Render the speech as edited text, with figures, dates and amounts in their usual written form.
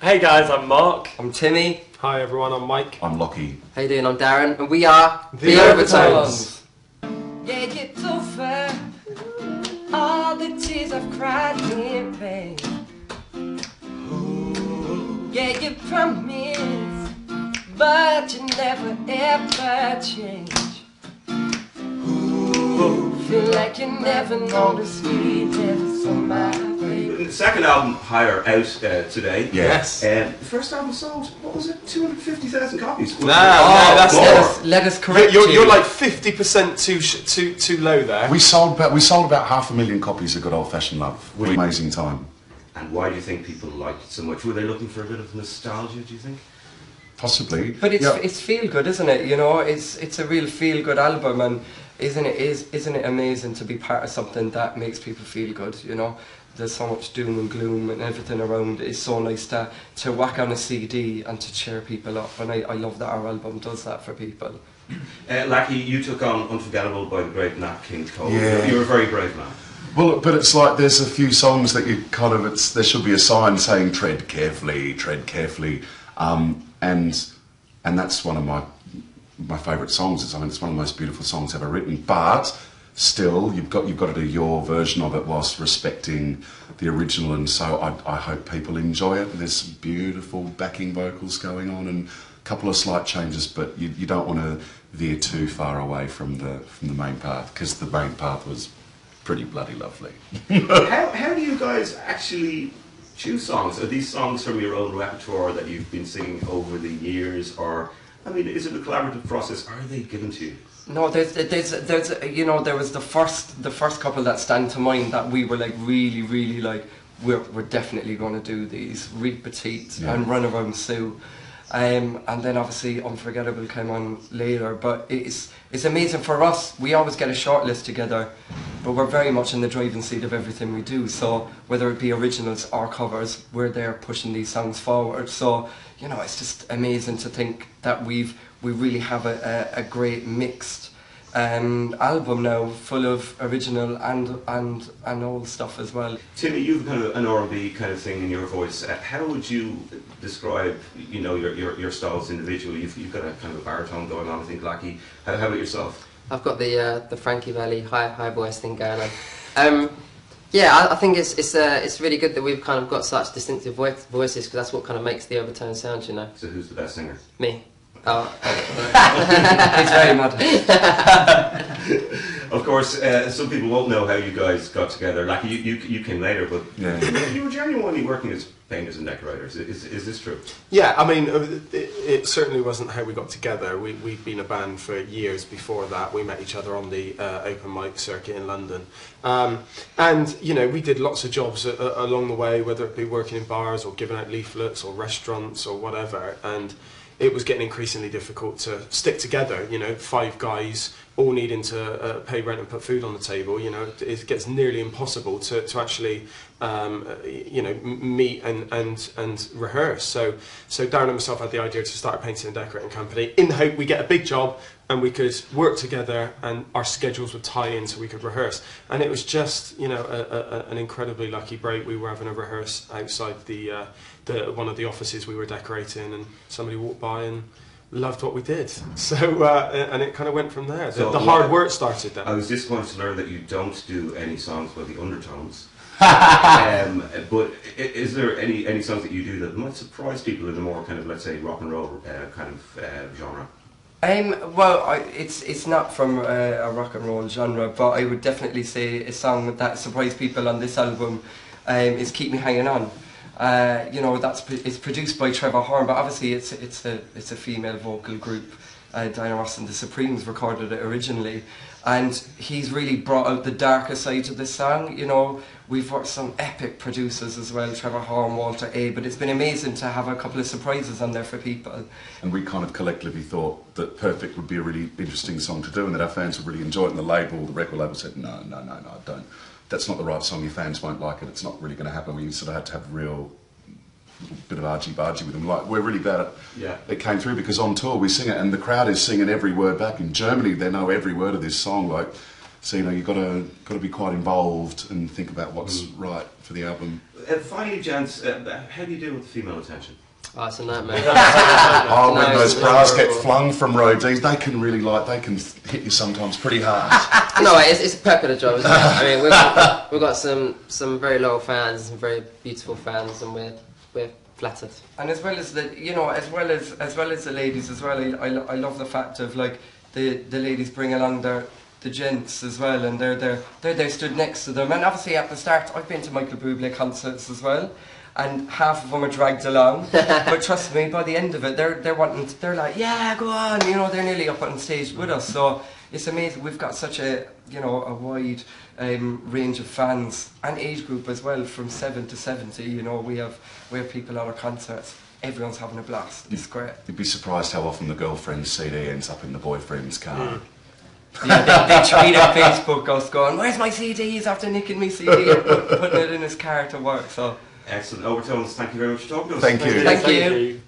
Hey guys, I'm Mark. I'm Timmy. Hi everyone, I'm Mike. I'm Lockie. How you doing? I'm Darren, and we are The Overtones. Yeah, you over all the tears I've cried in pain. Yeah, you promise, but you never ever change. Feel like you never noticed me, there's on my way. The second album, Higher, out today. Yes. The first album sold, what was it, 250,000 copies? Let us correct you. You're like 50% too low there. We sold about 500,000 copies of Good Old Fashioned Love. Really amazing time. And why do you think people liked it so much? Were they looking for a bit of nostalgia, do you think? Possibly. But it's feel good, isn't it? You know, it's a real feel good album, and isn't it amazing to be part of something that makes people feel good? You know, there's so much doom and gloom and everything around. It's so nice to whack on a CD and to cheer people up, and I love that our album does that for people. Lackey, you took on Unforgettable by the great Nat King Cole. Yeah. You're a very brave man. Well, but it's like there's a few songs that you kind of there should be a sign saying tread carefully, and that's one of my favourite songs. I mean, it's one of the most beautiful songs ever written. But still, you've got to do your version of it whilst respecting the original. And so I hope people enjoy it. There's some beautiful backing vocals going on and a couple of slight changes, but you don't want to veer too far away from the main path, because the main path was pretty bloody lovely. How do you guys actually choose songs? Are these songs from your own repertoire that you've been singing over the years, or, I mean, is it a collaborative process? Are they given to you? No, there's you know, there was the first couple that stand to mind that we were like really like we're definitely going to do these, Reet Petite and Run Around Sue. And then obviously Unforgettable came on later, but it's amazing for us. We always get a short list together, but we're very much in the driving seat of everything we do. So whether it be originals or covers, we're there pushing these songs forward. So, you know, it's just amazing to think that we really have a great mixed album now, full of original and old stuff as well. Timmy, you've kind of an R&B kind of thing in your voice. How would you describe, you know, your styles individually? You've got a kind of a baritone going on, I think, Lackey. How about yourself? I've got the Frankie Valli high voice thing going on. Yeah, I think it's really good that we've kind of got such distinctive voices, because that's what kind of makes the Overtones sound, you know. So who's the best singer? Me. Oh, it's very modest. Of course, some people won't know how you guys got together. Like you came later, but you were genuinely working as painters and decorators. Is this true? Yeah, I mean, it certainly wasn't how we got together. We'd been a band for years before that. We met each other on the open mic circuit in London. And, you know, we did lots of jobs along the way, whether it be working in bars or giving out leaflets or restaurants or whatever. And it was getting increasingly difficult to stick together, you know, 5 guys all needing to pay rent and put food on the table. You know, it gets nearly impossible to actually, you know, meet and rehearse. So Darren and myself had the idea to start a painting and decorating company in the hope we get a big job and we could work together and our schedules would tie in so we could rehearse. And it was just, you know, an incredibly lucky break. We were having a rehearse outside one of the offices we were decorating, and somebody walked by and loved what we did. So and it kind of went from there. The hard work started then. I was disappointed to learn that you don't do any songs by the Undertones. But is there any songs that you do that might surprise people in the more kind of, let's say, rock and roll kind of genre? Well, it's not from a rock and roll genre, but I would definitely say a song that surprised people on this album is "Keep Me Hanging On." You know, it's produced by Trevor Horn, but obviously it's a female vocal group. Diana Ross and the Supremes recorded it originally, and he's really brought out the darker side of the song. You know, we've worked some epic producers as well, Trevor Horn, Walter A, but it's been amazing to have a couple of surprises on there for people. And we kind of collectively thought that Perfect would be a really interesting song to do, and that our fans would really enjoy it, and the record label said, no, don't. That's not the right song, your fans won't like it, it's not really going to happen. We sort of had to have a real bit of argy-bargy with them. Like, we're really glad it came through, because on tour we sing it and the crowd is singing every word back. In Germany they know every word of this song. Like, So you've got to be quite involved and think about what's right for the album. Finally, gents, how do you deal with female attention? Oh, it's a nightmare. Oh, when those bras get flung from roadies, they can really they can hit you sometimes pretty hard. No, it's a perk of the job, isn't it? I mean, we've got some very loyal fans, some very beautiful fans, and we're flattered. And as well as as well as the ladies as well, I love the fact of like the ladies bring along the gents as well, and they're there stood next to them. And obviously at the start, I've been to Michael Bublé concerts as well, and half of them are dragged along. But trust me, by the end of it, they're like, yeah, go on, they're nearly up on stage with us. So it's amazing. We've got such a wide range of fans and age group as well, from 7 to 70. We have people at our concerts. Everyone's having a blast. It's great. You'd be surprised how often the girlfriend's CD ends up in the boyfriend's car. Yeah, they tweet at Facebook us going, where's my CD? He's after nicking me CD and putting it in his car to work. So Excellent. Overtones, thank you very much for talking to us. Thank you. Thank you.